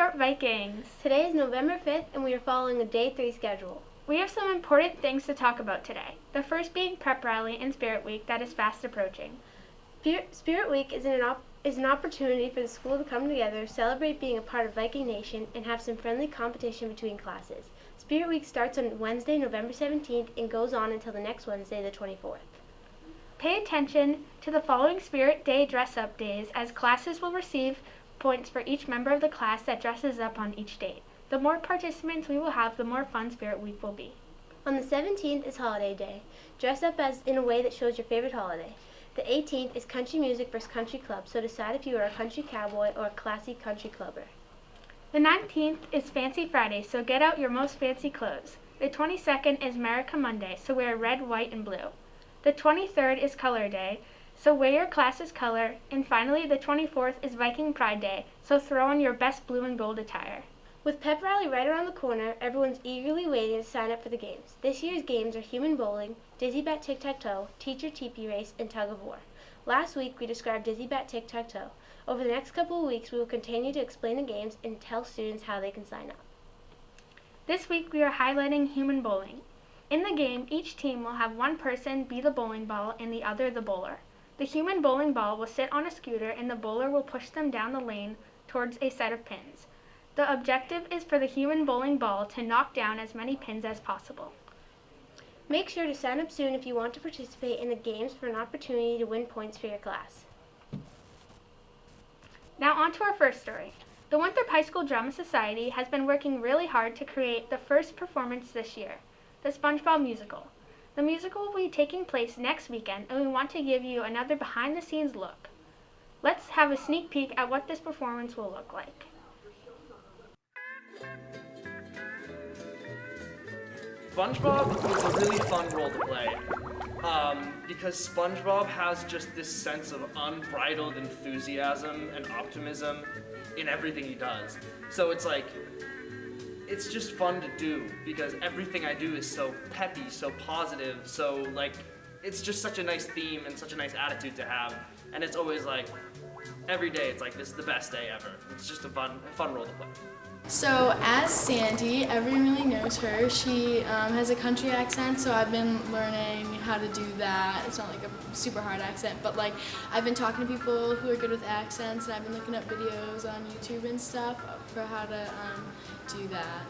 Winthrop Vikings. Today is November 5th and we are following a Day 3 schedule. We have some important things to talk about today. The first being Prep Rally and Spirit Week that is fast approaching. Spirit Week is an opportunity for the school to come together, celebrate being a part of Viking Nation, and have some friendly competition between classes. Spirit Week starts on Wednesday, November 17th and goes on until the next Wednesday, the 24th. Pay attention to the following Spirit Day dress-up days, as classes will receive points for each member of the class that dresses up on each date. The more participants we will have, the more fun Spirit Week will be. On the 17th is Holiday Day. Dress up as in a way that shows your favorite holiday. The 18th is Country Music vs. Country Club, so decide if you are a country cowboy or a classy country clubber. The 19th is Fancy Friday, so get out your most fancy clothes. The 22nd is America Monday, so wear red, white, and blue. The 23rd is Color Day, so wear your class's color. And finally, the 24th is Viking Pride Day, so throw on your best blue and gold attire. With Pep Rally right around the corner, everyone's eagerly waiting to sign up for the games. This year's games are Human Bowling, Dizzy Bat Tic-Tac-Toe, Teacher Teepee Race, and Tug of War. Last week, we described Dizzy Bat Tic-Tac-Toe. Over the next couple of weeks, we will continue to explain the games and tell students how they can sign up. This week, we are highlighting Human Bowling. In the game, each team will have one person be the bowling ball and the other the bowler. The human bowling ball will sit on a scooter and the bowler will push them down the lane towards a set of pins. The objective is for the human bowling ball to knock down as many pins as possible. Make sure to sign up soon if you want to participate in the games for an opportunity to win points for your class. Now on to our first story. The Winthrop High School Drama Society has been working really hard to create the first performance this year, the SpongeBob musical. The musical will be taking place next weekend, and we want to give you another behind-the-scenes look. Let's have a sneak peek at what this performance will look like. SpongeBob was a really fun role to play because SpongeBob has just this sense of unbridled enthusiasm and optimism in everything he does. So it's just fun to do because everything I do is so peppy, so positive, so it's just such a nice theme and such a nice attitude to have. And it's always every day it's this is the best day ever. It's just a fun role to play. So as Sandy, everyone really knows her. She has a country accent, so I've been learning how to do that. It's not a super hard accent, but I've been talking to people who are good with accents, and I've been looking up videos on YouTube and stuff for how to do that.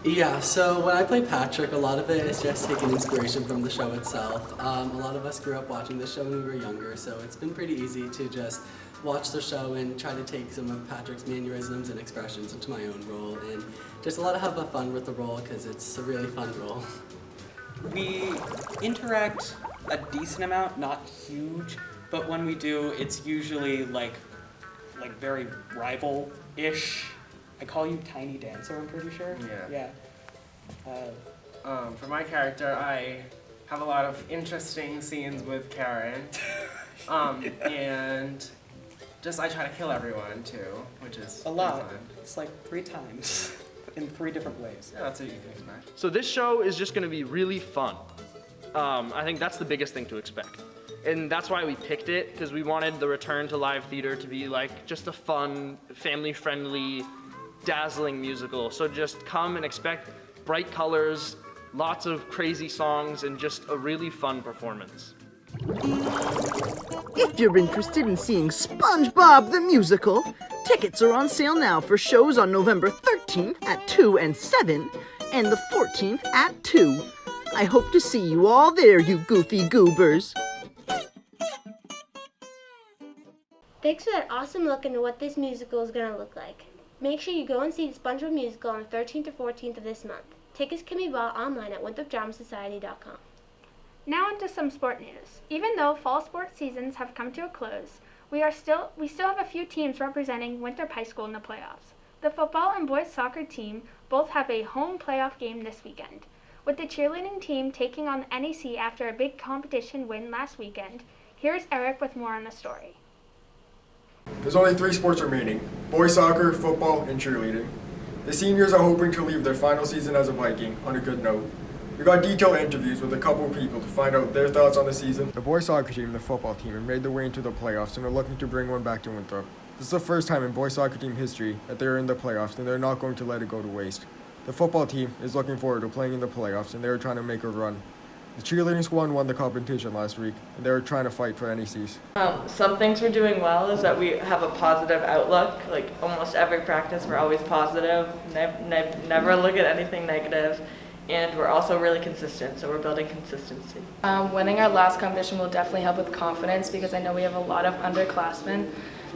Yeah, so when I play Patrick, a lot of it is just taking inspiration from the show itself. A lot of us grew up watching the show when we were younger, so it's been pretty easy to just watch the show and try to take some of Patrick's mannerisms and expressions into my own role, and just a lot of have fun with the role because it's a really fun role. We interact a decent amount, not huge, but when we do, it's usually very rival-ish. I call you Tiny Dancer, I'm pretty sure. Yeah. Yeah. For my character, I have a lot of interesting scenes with Karen, and I try to kill everyone too, which is a lot. fun. It's 3 times in 3 different ways. Yeah, that's what you can expect. So this show is just going to be really fun. I think that's the biggest thing to expect. And that's why we picked it, because we wanted the return to live theater to be just a fun, family-friendly, dazzling musical. So just come and expect bright colors, lots of crazy songs, and just a really fun performance. If you're interested in seeing SpongeBob the Musical, tickets are on sale now for shows on November 13th at 2 and 7, and the 14th at 2. I hope to see you all there, you goofy goobers. Thanks for that awesome look into what this musical is going to look like. Make sure you go and see the SpongeBob musical on the 13th or 14th of this month. Tickets can be bought online at WinthropDramaSociety.com. Now onto some sport news. Even though fall sports seasons have come to a close, we still have a few teams representing Winthrop High School in the playoffs. The football and boys soccer team both have a home playoff game this weekend. With the cheerleading team taking on the NEC after a big competition win last weekend, here's Eric with more on the story. There's only 3 sports remaining: boys soccer, football, and cheerleading. The seniors are hoping to leave their final season as a Viking on a good note. We got detailed interviews with a couple of people to find out their thoughts on the season. The boys soccer team and the football team have made their way into the playoffs and are looking to bring one back to Winthrop. This is the first time in boys soccer team history that they are in the playoffs, and they're not going to let it go to waste. The football team is looking forward to playing in the playoffs, and they are trying to make a run. The cheerleading squad won the competition last week, and they are trying to fight for NECs. Some things we're doing well is that we have a positive outlook. Like almost every practice, we're always positive, never look at anything negative. And we're also really consistent, so we're building consistency. Winning our last competition will definitely help with confidence because I know we have a lot of underclassmen.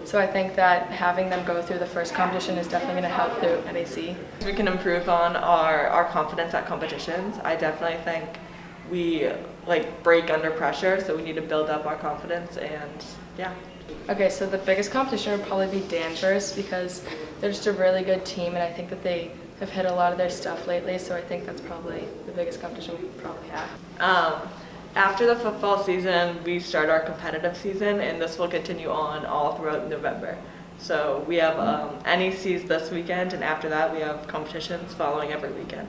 So I think that having them go through the first competition is definitely going to help through NAC. We can improve on our confidence at competitions. I definitely think we break under pressure, so we need to build up our confidence and yeah. Okay, so the biggest competition would probably be Danvers because they're just a really good team and I think that they have hit a lot of their stuff lately, so I think that's probably the biggest competition we probably have. After the football season, we start our competitive season, and this will continue on all throughout November. So we have NECs this weekend, and after that we have competitions following every weekend.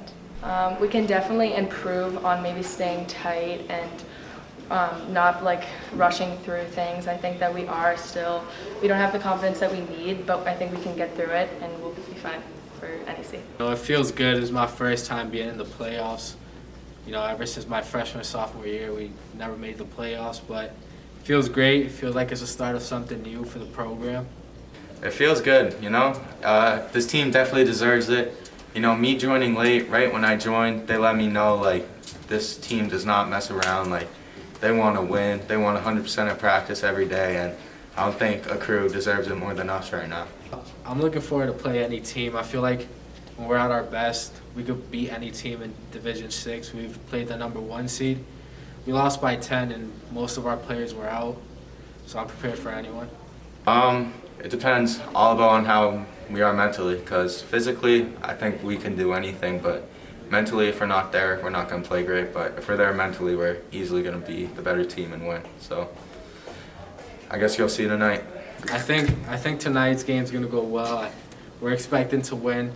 We can definitely improve on maybe staying tight and not rushing through things. I think that we don't have the confidence that we need, but I think we can get through it and we'll be fine for NEC. It feels good. It's my first time being in the playoffs. Ever since my freshman, sophomore year, we never made the playoffs, but it feels great. It feels like it's the start of something new for the program. It feels good, This team definitely deserves it. Me joining late, right when I joined, they let me know, this team does not mess around. They want to win. They want 100% at practice every day, and I don't think a crew deserves it more than us right now. I'm looking forward to play any team. I feel like when we're at our best, we could beat any team in Division 6. We've played the #1 seed. We lost by 10 and most of our players were out, so I'm prepared for anyone. It depends all about on how we are mentally, because physically, I think we can do anything, but mentally, if we're not there, we're not going to play great, but if we're there mentally, we're easily going to be the better team and win. So I guess you'll see tonight. I think tonight's game's going to go well. We're expecting to win.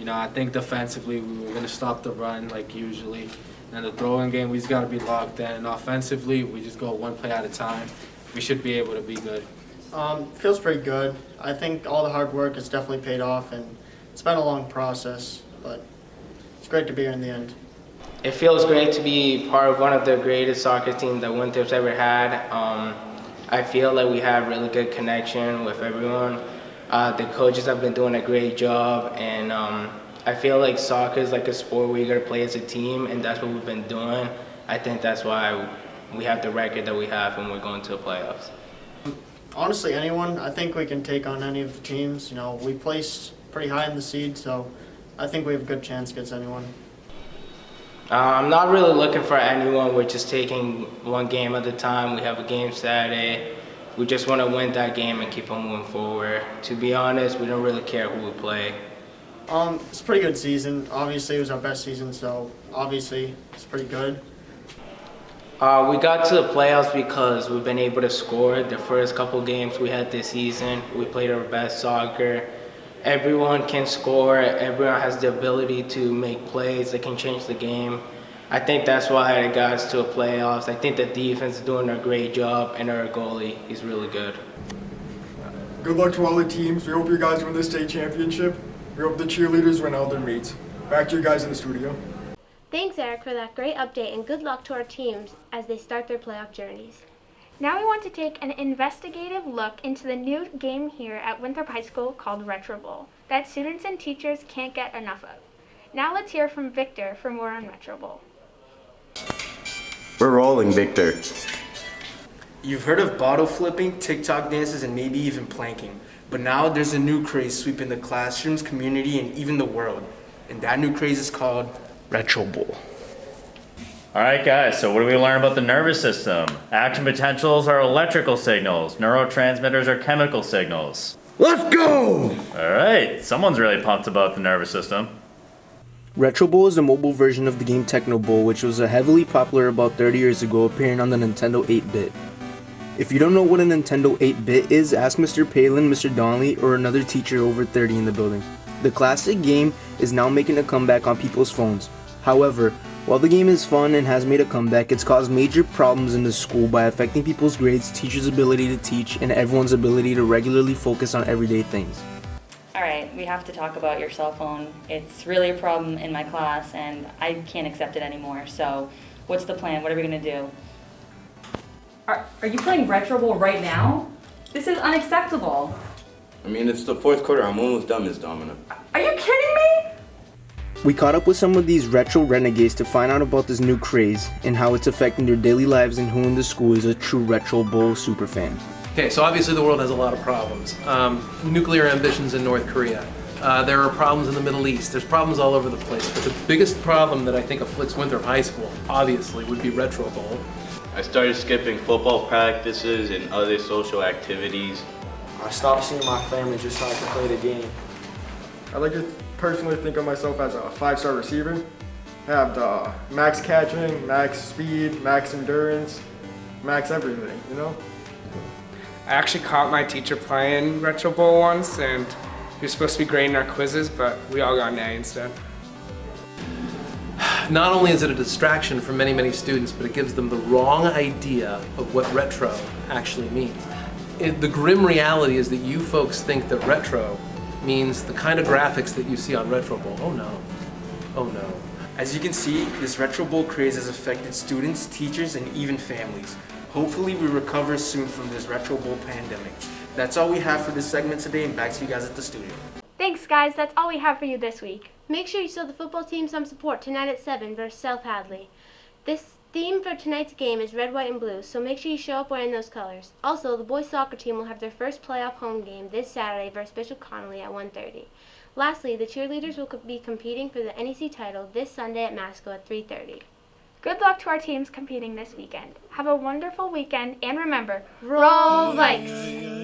I think defensively we're going to stop the run like usually. And the throwing game, we just got to be locked in. And offensively, we just go one play at a time. We should be able to be good. Feels pretty good. I think all the hard work has definitely paid off, and it's been a long process, but it's great to be here in the end. It feels great to be part of one of the greatest soccer teams that Winthrop's ever had. I feel like we have really good connection with everyone. The coaches have been doing a great job, and I feel like soccer is like a sport where you gotta play as a team, and that's what we've been doing. I think that's why we have the record that we have when we're going to the playoffs. Honestly, anyone. I think we can take on any of the teams. We placed pretty high in the seed, so I think we have a good chance against anyone. I'm not really looking for anyone. We're just taking one game at a time. We have a game Saturday. We just want to win that game and keep on moving forward. To be honest, we don't really care who we play. It's a pretty good season. Obviously, it was our best season, so obviously it's pretty good. We got to the playoffs because we've been able to score. The first couple games we had this season, we played our best soccer. Everyone can score. Everyone has the ability to make plays that can change the game. I think that's why it got us to the playoffs. I think the defense is doing a great job, and our goalie is really good. Good luck to all the teams. We hope you guys win the state championship. We hope the cheerleaders win all their meets. Back to you guys in the studio. Thanks, Eric, for that great update, and good luck to our teams as they start their playoff journeys. Now we want to take an investigative look into the new game here at Winthrop High School called RETROBOWL that students and teachers can't get enough of. Now let's hear from Victor for more on RETROBOWL. We're rolling, Victor. You've heard of bottle flipping, TikTok dances, and maybe even planking. But now there's a new craze sweeping the classrooms, community, and even the world. And that new craze is called RETROBOWL. Alright guys, so what do we learn about the nervous system? Action potentials are electrical signals. Neurotransmitters are chemical signals. Let's go! Alright, someone's really pumped about the nervous system. RETROBOWL is a mobile version of the game Technobowl, which was heavily popular about 30 years ago, appearing on the Nintendo 8-bit. If you don't know what a Nintendo 8-bit is, ask Mr. Palin, Mr. Donnelly, or another teacher over 30 in the building. The classic game is now making a comeback on people's phones. However, While the game is fun and has made a comeback, it's caused major problems in the school by affecting people's grades, teachers' ability to teach, and everyone's ability to regularly focus on everyday things. Alright, we have to talk about your cell phone. It's really a problem in my class and I can't accept it anymore. So, what's the plan? What are we gonna do? Are you playing RETROBOWL right now? This is unacceptable. I mean, it's the fourth quarter. I'm almost done, Miss Domina. Are you kidding me? We caught up with some of these retro renegades to find out about this new craze and how it's affecting their daily lives and who in the school is a true RETROBOWL superfan. Okay, so obviously the world has a lot of problems. Nuclear ambitions in North Korea. There are problems in the Middle East. There's problems all over the place. But the biggest problem that I think afflicts Winthrop High School, obviously, would be RETROBOWL. I started skipping football practices and other social activities. I stopped seeing my family just so I could play the game. I like to personally think of myself as a 5-star receiver. I have the max catching, max speed, max endurance, max everything, you know? I actually caught my teacher playing RETROBOWL once, and he was supposed to be grading our quizzes, but we all got an A instead. Not only is it a distraction for many, many students, but it gives them the wrong idea of what retro actually means. The grim reality is that you folks think that retro means the kind of graphics that you see on RETROBOWL. Oh no. Oh no. As you can see, this RETROBOWL craze has affected students, teachers, and even families. Hopefully we recover soon from this RETROBOWL pandemic. That's all we have for this segment today, and back to you guys at the studio. Thanks, guys. That's all we have for you this week. Make sure you show the football team some support tonight at 7 versus South Hadley. This theme for tonight's game is red, white, and blue, so make sure you show up wearing those colors. Also, the boys soccer team will have their first playoff home game this Saturday versus Bishop Connolly at 1:30. Lastly, the cheerleaders will be competing for the NEC title this Sunday at Masco at 3:30. Good luck to our teams competing this weekend. Have a wonderful weekend, and remember, roll Vikes!